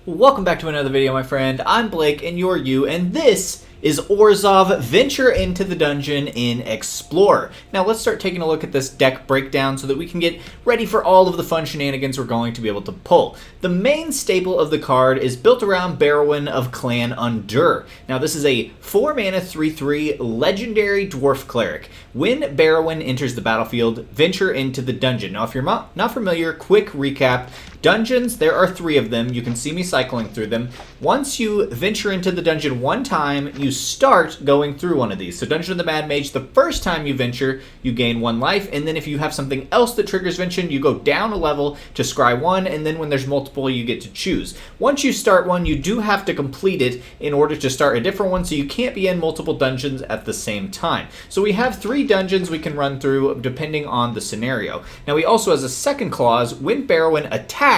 Welcome back to another video, my friend. I'm Blake, and you're you, and this is Orhzov Venture into the Dungeon in Explorer. Now let's start taking a look at this deck breakdown so that we can get ready for all of the fun shenanigans we're going to be able to pull. The main staple of the card is built around Barrowin of Clan Undurr. Now this is a 4-mana 3/3 legendary dwarf cleric. When Barrowin enters the battlefield, venture into the dungeon. Now if you're not familiar, quick recap. Dungeons, there are 3 of them. You can see me cycling through them. Once you venture into the dungeon one time, you start going through one of these. So Dungeon of the Mad Mage, the first time you venture, you gain 1 life, and then if you have something else that triggers venture, you go down a level to scry 1, and then when there's multiple, you get to choose. Once you start one, you do have to complete it in order to start a different one, so you can't be in multiple dungeons at the same time. So we have 3 dungeons we can run through depending on the scenario. Now we also, as a second clause, when Barrowin attacks,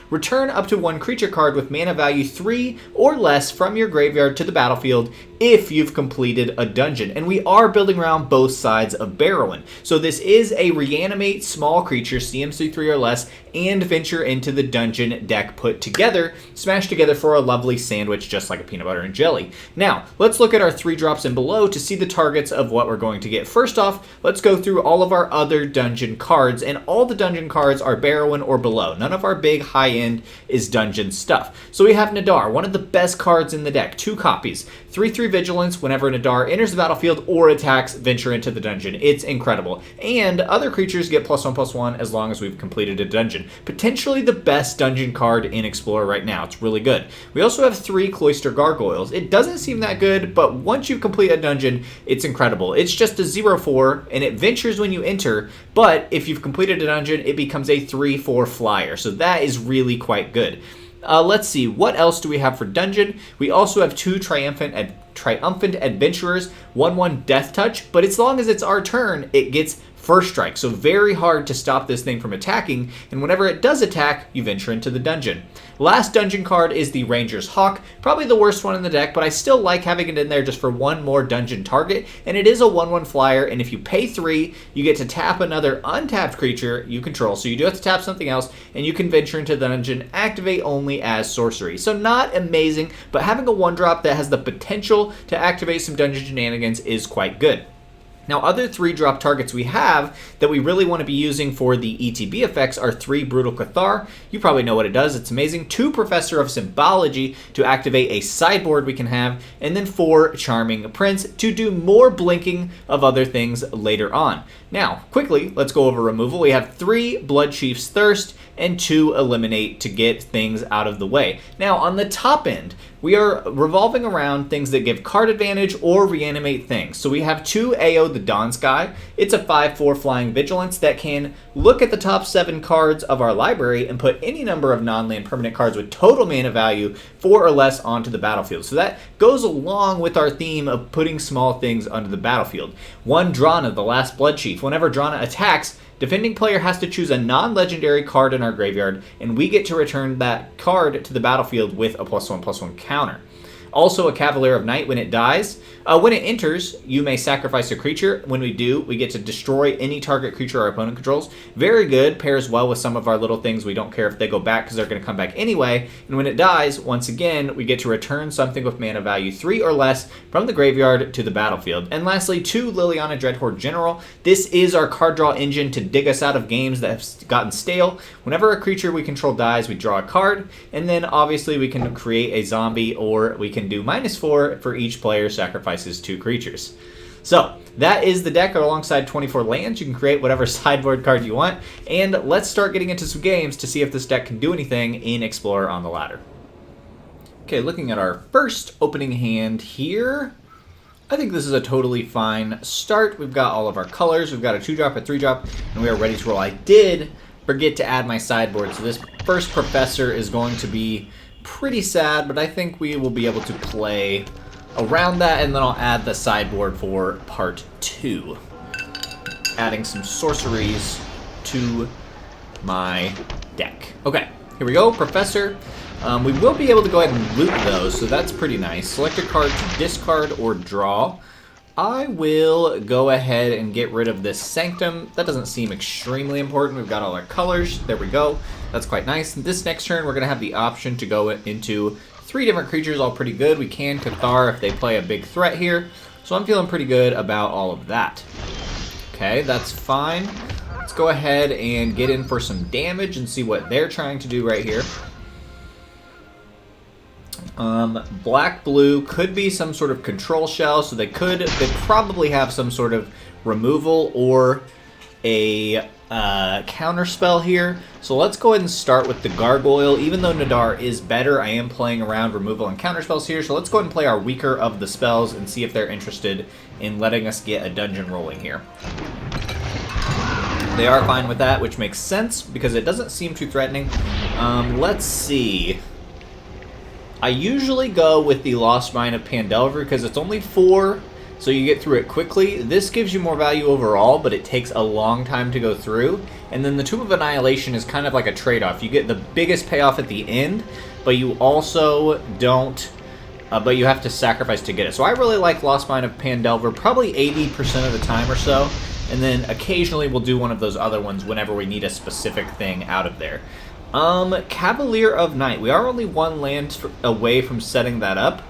return up to 1 creature card with mana value 3 or less from your graveyard to the battlefield if you've completed a dungeon. And we are building around both sides of Barrowin. So this is a reanimate small creature, CMC 3 or less, and venture into the dungeon deck put together, smashed together for a lovely sandwich just like a peanut butter and jelly. Now, let's look at our 3 drops and below to see the targets of what we're going to get. First off, let's go through all of our other dungeon cards, and all the dungeon cards are Barrowin or below. None of our big high-end is dungeon stuff. So we have Nadaar, one of the best cards in the deck, 2 copies. 3/3 Vigilance, whenever Nadaar enters the battlefield or attacks, venture into the dungeon. It's incredible. And other creatures get +1/+1 as long as we've completed a dungeon. Potentially the best dungeon card in Explorer right now. It's really good. We also have 3 Cloister Gargoyles. It doesn't seem that good, but once you complete a dungeon, it's incredible. It's just a 0/4, and it ventures when you enter, but if you've completed a dungeon, it becomes a 3/4 flyer. So that is really quite good. Let's see, what else do we have for dungeon? We also have 2 Triumphant Adventurers, 1/1 Death Touch, but as long as it's our turn, it gets first strike. So very hard to stop this thing from attacking, and whenever it does attack, you venture into the dungeon. Last dungeon card is the Ranger's Hawk, probably the worst one in the deck, but I still like having it in there just for 1 more dungeon target, and it is a 1/1 flyer, and if you pay 3, you get to tap another untapped creature you control, so you do have to tap something else, and you can venture into the dungeon, activate only as sorcery. So not amazing, but having a 1-drop that has the potential to activate some dungeon shenanigans is quite good. Now, other 3-drop targets we have that we really want to be using for the ETB effects are 3 Brutal Cathar. You probably know what it does. It's amazing. 2 Professor of Symbology to activate a sideboard we can have. And then 4 Charming Prince to do more blinking of other things later on. Now, quickly, let's go over removal. We have 3 Bloodchief's Thirst and 2 Eliminate to get things out of the way. Now, on the top end, we are revolving around things that give card advantage or reanimate things. So we have 2 Ao the Dawn Sky. It's a 5/4 flying vigilance that can look at the top 7 cards of our library and put any number of non-land permanent cards with total mana value 4 or less onto the battlefield. So that goes along with our theme of putting small things onto the battlefield. 1 Drana, the last Bloodchief. Whenever Drana attacks, defending player has to choose a non-legendary card in our graveyard, and we get to return that card to the battlefield with a +1/+1 counter. Also, a Cavalier of Night, when it dies. When it enters, you may sacrifice a creature. When we do, we get to destroy any target creature our opponent controls. Very good, pairs well with some of our little things. We don't care if they go back because they're going to come back anyway. And when it dies, once again, we get to return something with mana value 3 or less from the graveyard to the battlefield. And lastly, 2 Liliana Dreadhorde General. This is our card draw engine to dig us out of games that have gotten stale. Whenever a creature we control dies, we draw a card. And then obviously we can create a zombie, or we can do -4 for each player sacrifices 2 creatures. So that is the deck alongside 24 lands. You can create whatever sideboard card you want. And let's start getting into some games to see if this deck can do anything in Explorer on the ladder. Okay, looking at our first opening hand here, I think this is a totally fine start. We've got all of our colors. We've got a 2-drop, a 3-drop, and we are ready to roll. I did forget to add my sideboard, so this first Professor is going to be pretty sad, but I think we will be able to play around that, and then I'll add the sideboard for part 2. Adding some sorceries to my deck. Okay, here we go, Professor. We will be able to go ahead and loot those, so that's pretty nice. Select a card to discard or draw. I will go ahead and get rid of this Sanctum. That doesn't seem extremely important. We've got all our colors. There we go. That's quite nice. This next turn, we're going to have the option to go into 3 different creatures, all pretty good. We can Cathar if they play a big threat here. So I'm feeling pretty good about all of that. Okay, that's fine. Let's go ahead and get in for some damage and see what they're trying to do right here. Black-blue could be some sort of control shell, so they probably have some sort of removal or a counter spell here. So let's go ahead and start with the Gargoyle. Even though Nadaar is better, I am playing around removal and counter spells here. So let's go ahead and play our weaker of the spells and see if they're interested in letting us get a dungeon rolling here. They are fine with that, which makes sense because it doesn't seem too threatening. Let's see. I usually go with the Lost Mine of Phandelver because it's only 4, so you get through it quickly. This gives you more value overall, but it takes a long time to go through. And then the Tomb of Annihilation is kind of like a trade-off. You get the biggest payoff at the end, but you also don't, but you have to sacrifice to get it. So I really like Lost Mine of Phandelver, probably 80% of the time or so. And then occasionally we'll do one of those other ones whenever we need a specific thing out of there. Cavalier of Night. We are only 1 land away from setting that up,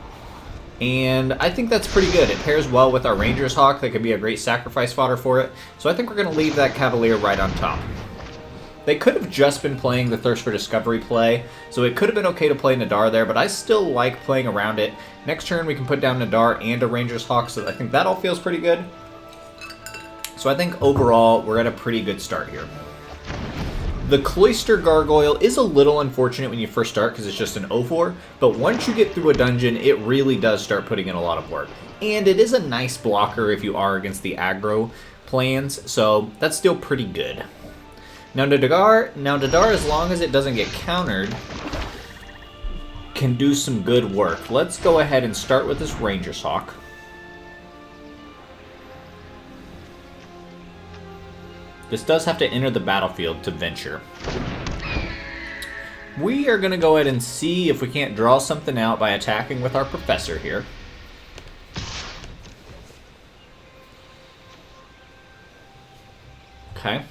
and I think that's pretty good. It pairs well with our Ranger's Hawk. That could be a great sacrifice fodder for it, so I think we're going to leave that Cavalier right on top. They could have just been playing the Thirst for Discovery play, so it could have been okay to play Nadaar there, but I still like playing around it. Next turn we can put down Nadaar and a Ranger's Hawk, so I think that all feels pretty good. So I think overall we're at a pretty good start here. The Cloister Gargoyle is a little unfortunate when you first start because it's just an 0-4, but once you get through a dungeon, it really does start putting in a lot of work. And it is a nice blocker if you are against the aggro plans, so that's still pretty good. Now Nadaar, as long as it doesn't get countered, can do some good work. Let's go ahead and start with this Ranger's Hawk. This does have to enter the battlefield to venture. We are going to go ahead and see if we can't draw something out by attacking with our Professor here. Okay.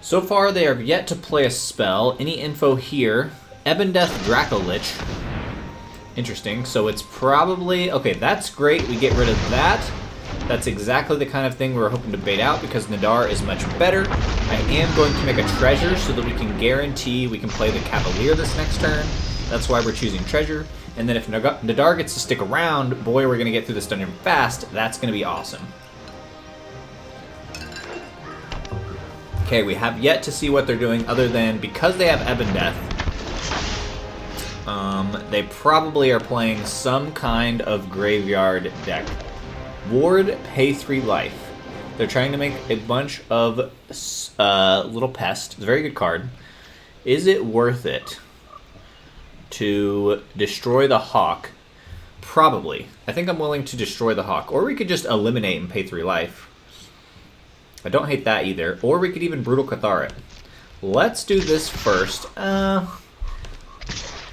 So far they have yet to play a spell. Any info here? Ebondeath Dracolich. Interesting. So it's probably... Okay, that's great. We get rid of that. That's exactly the kind of thing we were hoping to bait out because Nadaar is much better. I am going to make a treasure so that we can guarantee we can play the Cavalier this next turn. That's why we're choosing treasure. And then if Nadaar gets to stick around, boy, we're going to get through this dungeon fast. That's going to be awesome. Okay, we have yet to see what they're doing other than because they have Ebondeath, they probably are playing some kind of graveyard deck. Ward, pay 3 life. They're trying to make a bunch of little pests. It's a very good card. Is it worth it to destroy the Hawk? Probably. I think I'm willing to destroy the Hawk. Or we could just eliminate and pay 3 life. I don't hate that either. Or we could even Brutal Cathar it. Let's do this first.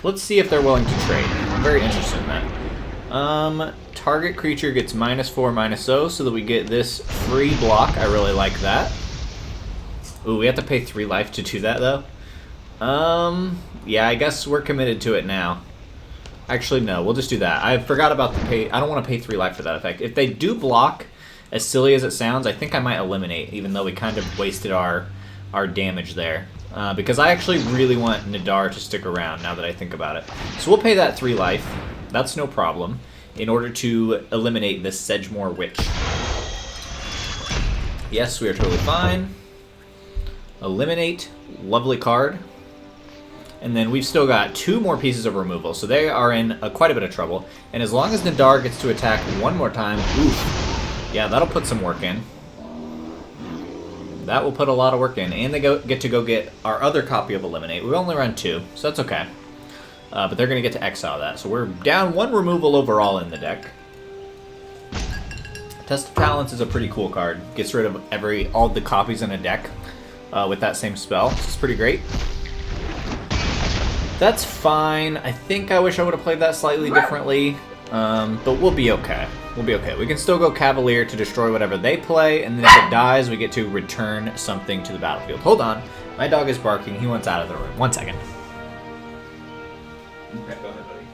Let's see if they're willing to trade. I'm very interested in that. Target creature gets -4/-0, so that we get this free block. I really like that. Ooh, we have to pay 3 life to do that, though. Yeah, I guess we're committed to it now. Actually, no, we'll just do that. I forgot about the pay. I don't want to pay 3 life for that effect. If they do block, as silly as it sounds, I think I might eliminate, even though we kind of wasted our damage there. Because I actually really want Nadaar to stick around, now that I think about it. So we'll pay that 3 life. That's no problem. In order to eliminate this Sedgemoor Witch. Yes, we are totally fine. Eliminate. Lovely card. And then we've still got 2 more pieces of removal, so they are in quite a bit of trouble. And as long as Nadaar gets to attack 1 more time, oof. Yeah, that'll put some work in. That will put a lot of work in. And they get to go get our other copy of Eliminate. We only run 2, so that's okay. But they're going to get to exile that. So we're down 1 removal overall in the deck. Test of Talents is a pretty cool card. Gets rid of all the copies in a deck with that same spell. So it's pretty great. That's fine. I think I wish I would have played that slightly differently. But we'll be okay. We'll be okay. We can still go Cavalier to destroy whatever they play, and then if it dies, we get to return something to the battlefield. Hold on. My dog is barking. He wants out of the room. 1 second. Okay, go ahead, buddy.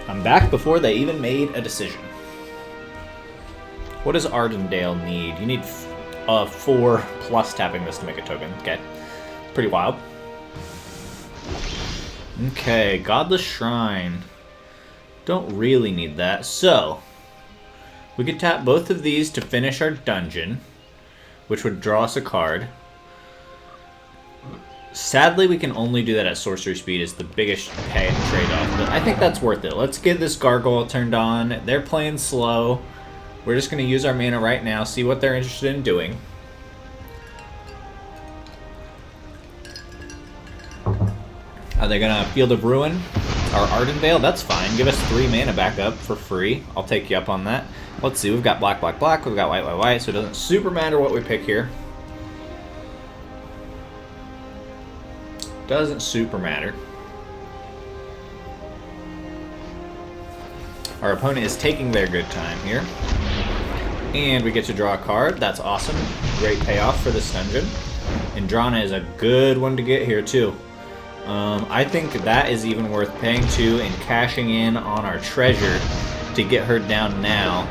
I'm back before they even made a decision. What does Ardenvale need? You need 4 plus tapping this to make a token. Okay. Pretty wild. Okay, Godless Shrine. Don't really need that. So, we could tap both of these to finish our dungeon, which would draw us a card. Sadly, we can only do that at sorcery speed. Is the biggest trade-off, but I think that's worth it. Let's get this gargoyle turned on. They're playing slow. We're just going to use our mana right now, see what they're interested in doing. Are they going to Field of Ruin or Ardenvale? That's fine. Give us 3 mana back up for free. I'll take you up on that. Let's see. We've got black, black, black. We've got white, white, white. So it doesn't super matter what we pick here. Doesn't super matter. Our opponent is taking their good time here. And we get to draw a card. That's awesome. Great payoff for this dungeon. And Drana is a good one to get here too. I think that is even worth paying to and cashing in on our treasure to get her down now.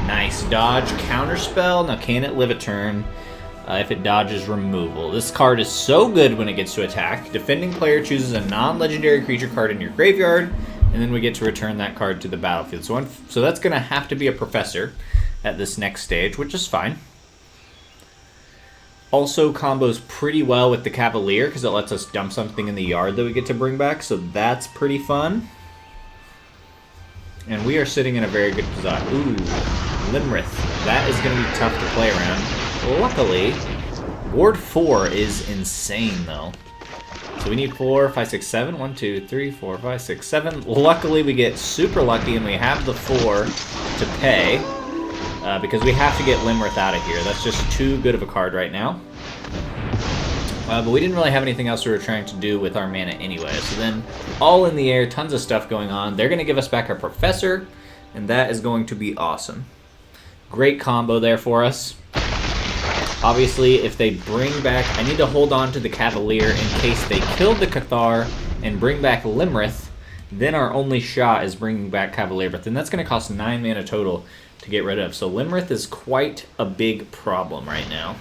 Nice dodge, counterspell. Now can it live a turn if it dodges removal? This card is so good when it gets to attack. Defending player chooses a non-legendary creature card in your graveyard, and then we get to return that card to the battlefield. So that's going to have to be a Professor at this next stage, which is fine. Also combos pretty well with the Cavalier because it lets us dump something in the yard that we get to bring back, so that's pretty fun. And we are sitting in a very good position. Ooh, Limrith. That is going to be tough to play around. Luckily, Ward 4 is insane, though. So we need 4, 5, 6, 7. 1, 2, 3, 4, 5, 6, 7. Luckily, we get super lucky and we have the 4 to pay. Because we have to get Limrith out of here. That's just too good of a card right now. But we didn't really have anything else we were trying to do with our mana anyway. So then, all in the air, tons of stuff going on. They're going to give us back our Professor, and that is going to be awesome. Great combo there for us. Obviously, if they bring back... I need to hold on to the Cavalier in case they killed the Cathar and bring back Limrith. Then our only shot is bringing back Cavalier, but then that's going to cost 9 mana total to get rid of. So Limrith is quite a big problem right now.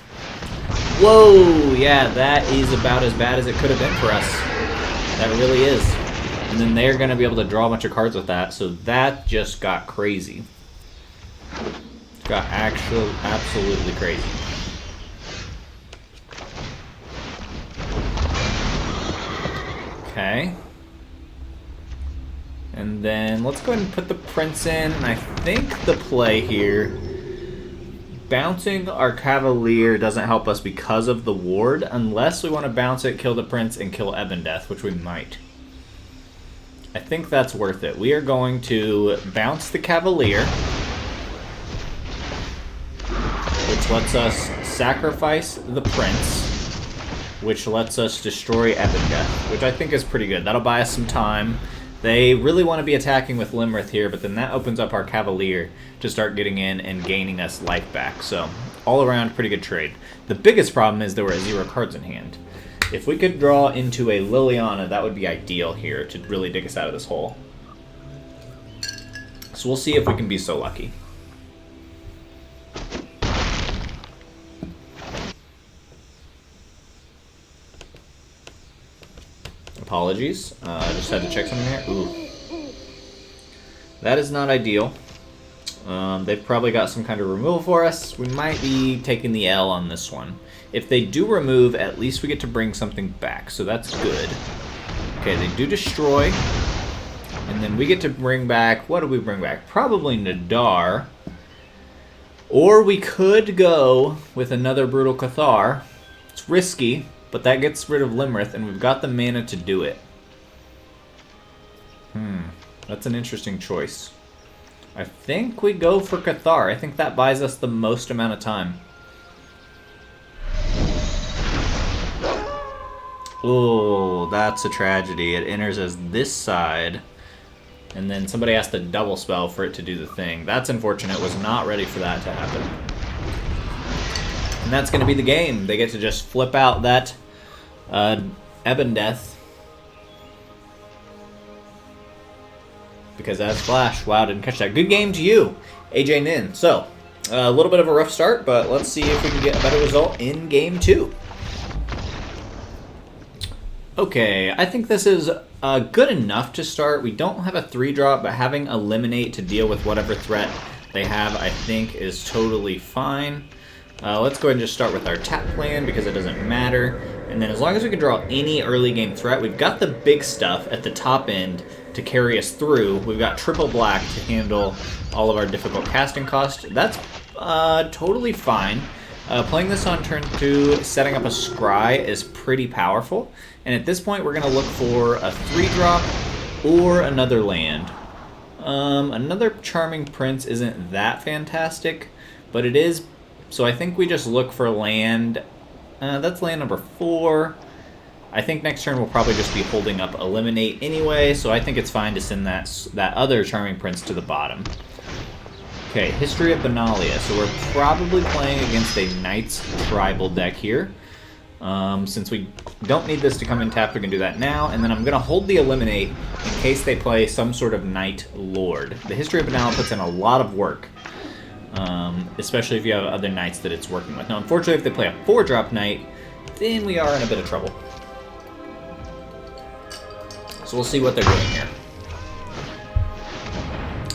Whoa! Yeah, that is about as bad as it could have been for us. That really is. And then they're going to be able to draw a bunch of cards with that, so that just got crazy. It got absolutely crazy. Okay. And then let's go ahead and put the Prince in. And I think the play here, bouncing our Cavalier doesn't help us because of the ward, unless we want to bounce it, kill the Prince, and kill Ebondeath, which we might. I think that's worth it. We are going to bounce the Cavalier, which lets us sacrifice the Prince, which lets us destroy Ebondeath, which I think is pretty good. That'll buy us some time. They really want to be attacking with Limrith here, but then that opens up our Cavalier to start getting in and gaining us life back. So, all around, pretty good trade. The biggest problem is there were 0 cards in hand. If we could draw into a Liliana, that would be ideal here to really dig us out of this hole. So we'll see if we can be so lucky. Apologies. I just had to check something here. Ooh. That is not ideal. They've probably got some kind of removal for us. We might be taking the L on this one. If they do remove, at least we get to bring something back, so that's good. Okay, they do destroy. And then we get to bring back... What do we bring back? Probably Nadaar. Or we could go with another Brutal Cathar. It's risky, but that gets rid of Limrith, and we've got the mana to do it. That's an interesting choice. I think we go for Cathar. I think that buys us the most amount of time. Oh, that's a tragedy. It enters as this side, and then somebody has to double spell for it to do the thing. That's unfortunate. Was not ready for that to happen. And that's going to be the game. They get to just flip out that Ebon Death. Because that's Flash. Wow, didn't catch that. Good game to you, AJ Nin. So, a little bit of a rough start, but let's see if we can get a better result in Game 2. Okay, I think this is good enough to start. We don't have a 3-drop, but having Eliminate to deal with whatever threat they have, I think, is totally fine. Let's go ahead and just start with our tap plan, because it doesn't matter. And then as long as we can draw any early game threat, we've got the big stuff at the top end to carry us through. We've got triple black to handle all of our difficult casting cost. That's totally fine. Playing this on turn 2, setting up a scry is pretty powerful. And at this point, we're going to look for a 3-drop or another land. Another Charming Prince isn't that fantastic, but it is. So I think we just look for land. That's land number 4. I think next turn we'll probably just be holding up Eliminate anyway, so I think it's fine to send that other Charming Prince to the bottom. Okay, History of Benalia. So we're probably playing against a Knights Tribal deck here. Since we don't need this to come in tapped, we can do that now. And then I'm going to hold the Eliminate in case they play some sort of Knight Lord. The History of Benalia puts in a lot of work, especially if you have other Knights that it's working with. Now, unfortunately, if they play a 4-drop Knight, then we are in a bit of trouble. So we'll see what they're doing here.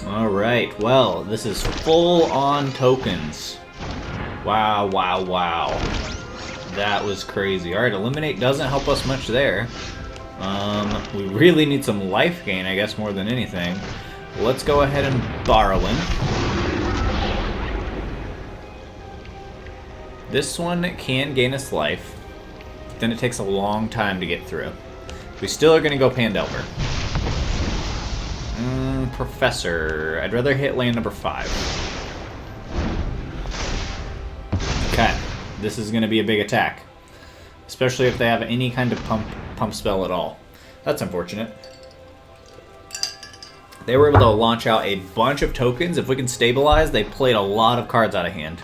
Alright, well, this is full-on tokens. Wow, wow, wow. That was crazy. Alright, Eliminate doesn't help us much there. We really need some life gain, I guess, more than anything. Let's go ahead and Barrowin. This one can gain us life, but then it takes a long time to get through. We still are going to go Pandelver. Professor. I'd rather hit land number 5. Okay. This is going to be a big attack. Especially if they have any kind of pump spell at all. That's unfortunate. They were able to launch out a bunch of tokens. If we can stabilize, they played a lot of cards out of hand.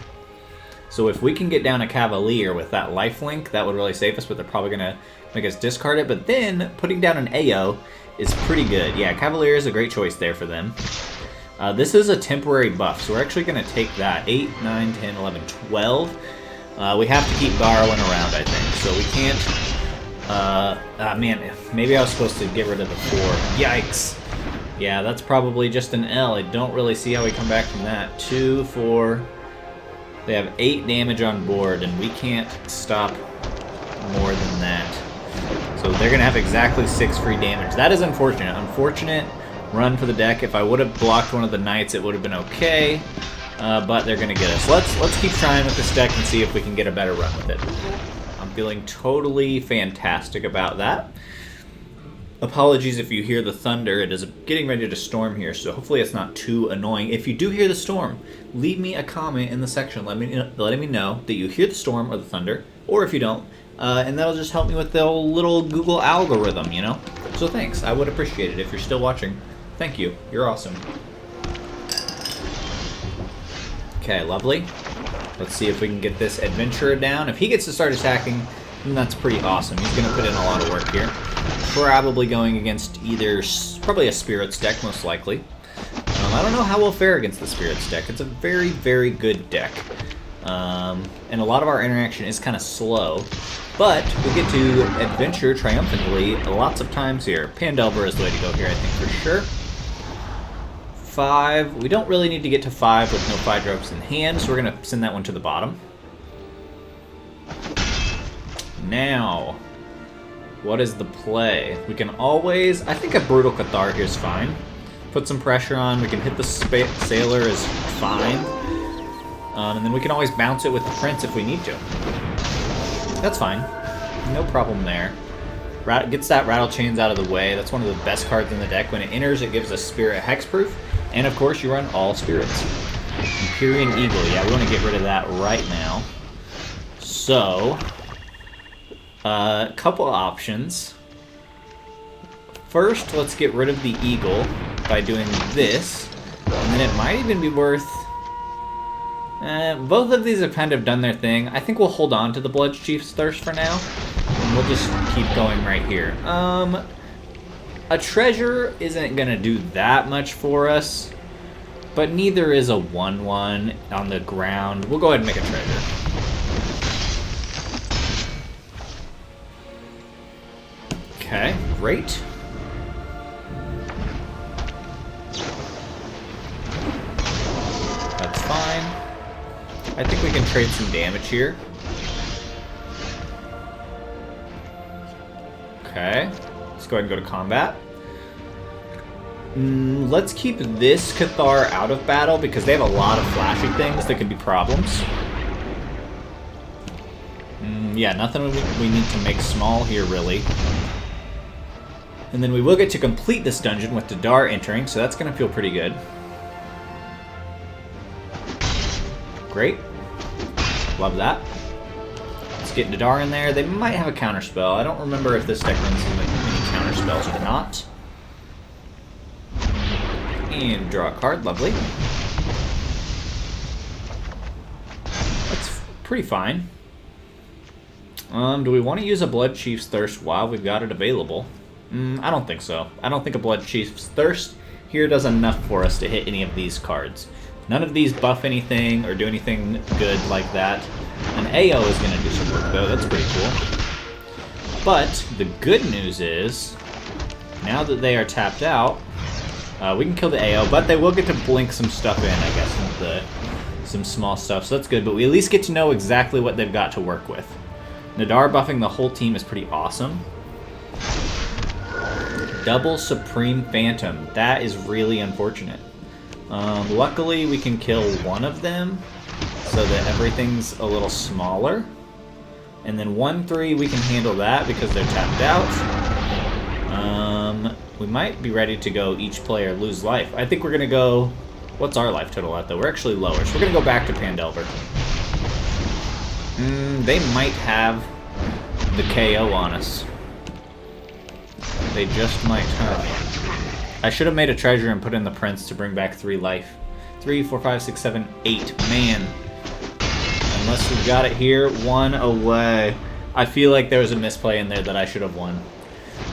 So if we can get down a Cavalier with that lifelink, that would really save us, but they're probably going to make us discard it. But then, putting down an AO is pretty good. Yeah, Cavalier is a great choice there for them. This is a temporary buff, so we're actually going to take that. 8, 9, 10, 11, 12. We have to keep Barrowin around, I think. So we can't... man, maybe I was supposed to get rid of the 4. Yikes. Yeah, that's probably just an L. I don't really see how we come back from that. 2, 4... They have 8 damage on board, and we can't stop more than that. So they're going to have exactly 6 free damage. That is unfortunate. Unfortunate run for the deck. If I would have blocked one of the Knights, it would have been okay. But they're going to get us. Let's keep trying with this deck and see if we can get a better run with it. I'm feeling totally fantastic about that. Apologies if you hear the thunder. It is getting ready to storm here, so hopefully it's not too annoying. If you do hear the storm, leave me a comment in the section letting me know that you hear the storm or the thunder, or if you don't, and that'll just help me with the little Google algorithm, you know? So thanks. I would appreciate it if you're still watching. Thank you. You're awesome. Okay, lovely. Let's see if we can get this Adventurer down. If he gets to start attacking, then that's pretty awesome. He's going to put in a lot of work here. Probably going against probably a Spirits deck, most likely. I don't know how we'll fare against the Spirits deck. It's a very, very good deck. And a lot of our interaction is kind of slow. But we get to adventure triumphantly lots of times here. Pandelver is the way to go here, I think, for sure. 5. We don't really need to get to 5 with no 5-drops in hand, so we're going to send that one to the bottom. Now... what is the play? We can always... I think a Brutal Cathar here is fine. Put some pressure on. We can hit the Sailor is fine. And then we can always bounce it with the Prince if we need to. That's fine. No problem there. Gets that Rattle Chains out of the way. That's one of the best cards in the deck. When it enters, it gives us Spirit Hexproof. And of course, you run all Spirits. Empyrean Eagle. Yeah, we want to get rid of that right now. So... Couple options. First, let's get rid of the eagle by doing this, and then it might even be worth... both of these have kind of done their thing. I think we'll hold on to the Bloodchief's Thirst for now, and we'll just keep going right here. A treasure isn't going to do that much for us, but neither is a 1/1 on the ground. We'll go ahead and make a treasure. Okay, great. That's fine. I think we can trade some damage here. Okay, let's go ahead and go to combat. Let's keep this Cathar out of battle because they have a lot of flashy things that could be problems. Yeah, nothing we need to make small here, really. And then we will get to complete this dungeon with Nadaar entering, so that's going to feel pretty good. Great. Love that. Let's get Nadaar in there. They might have a counterspell. I don't remember if this deck runs any counterspells or not. And draw a card. Lovely. That's pretty fine. Do we want to use a Bloodchief's Thirst while we've got it available? I don't think so. I don't think a Bloodchief's Thirst here does enough for us to hit any of these cards. None of these buff anything or do anything good like that. An AO is going to do some work, though. That's pretty cool. But the good news is, now that they are tapped out, we can kill the AO, but they will get to blink some stuff in, I guess, with some small stuff, so that's good. But we at least get to know exactly what they've got to work with. Nadaar buffing the whole team is pretty awesome. Double Supreme Phantom. That is really unfortunate. Luckily, we can kill one of them so that everything's a little smaller. And then 1/3, we can handle that because they're tapped out. We might be ready to go each player lose life. I think we're going to go... What's our life total at, though? We're actually lower, so we're going to go back to Pandelver. They might have the KO on us. They just might have. I should have made a treasure and put in the Prince to bring back 3 life. 3, 4, 5, 6, 7, 8. Man. Unless we've got it here, 1 away. I feel like there was a misplay in there that I should have won.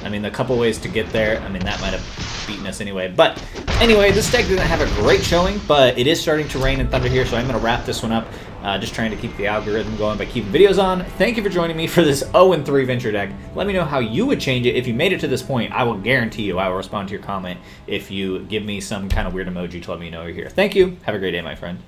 I mean, a couple ways to get there. I mean, that might have beaten us anyway. But anyway, this deck didn't have a great showing, but it is starting to rain and thunder here, so I'm going to wrap this one up. Just trying to keep the algorithm going by keeping videos on. Thank you for joining me for this 0-3 Venture deck. Let me know how you would change it if you made it to this point. I will guarantee you I will respond to your comment if you give me some kind of weird emoji to let me know you're here. Thank you. Have a great day, my friend.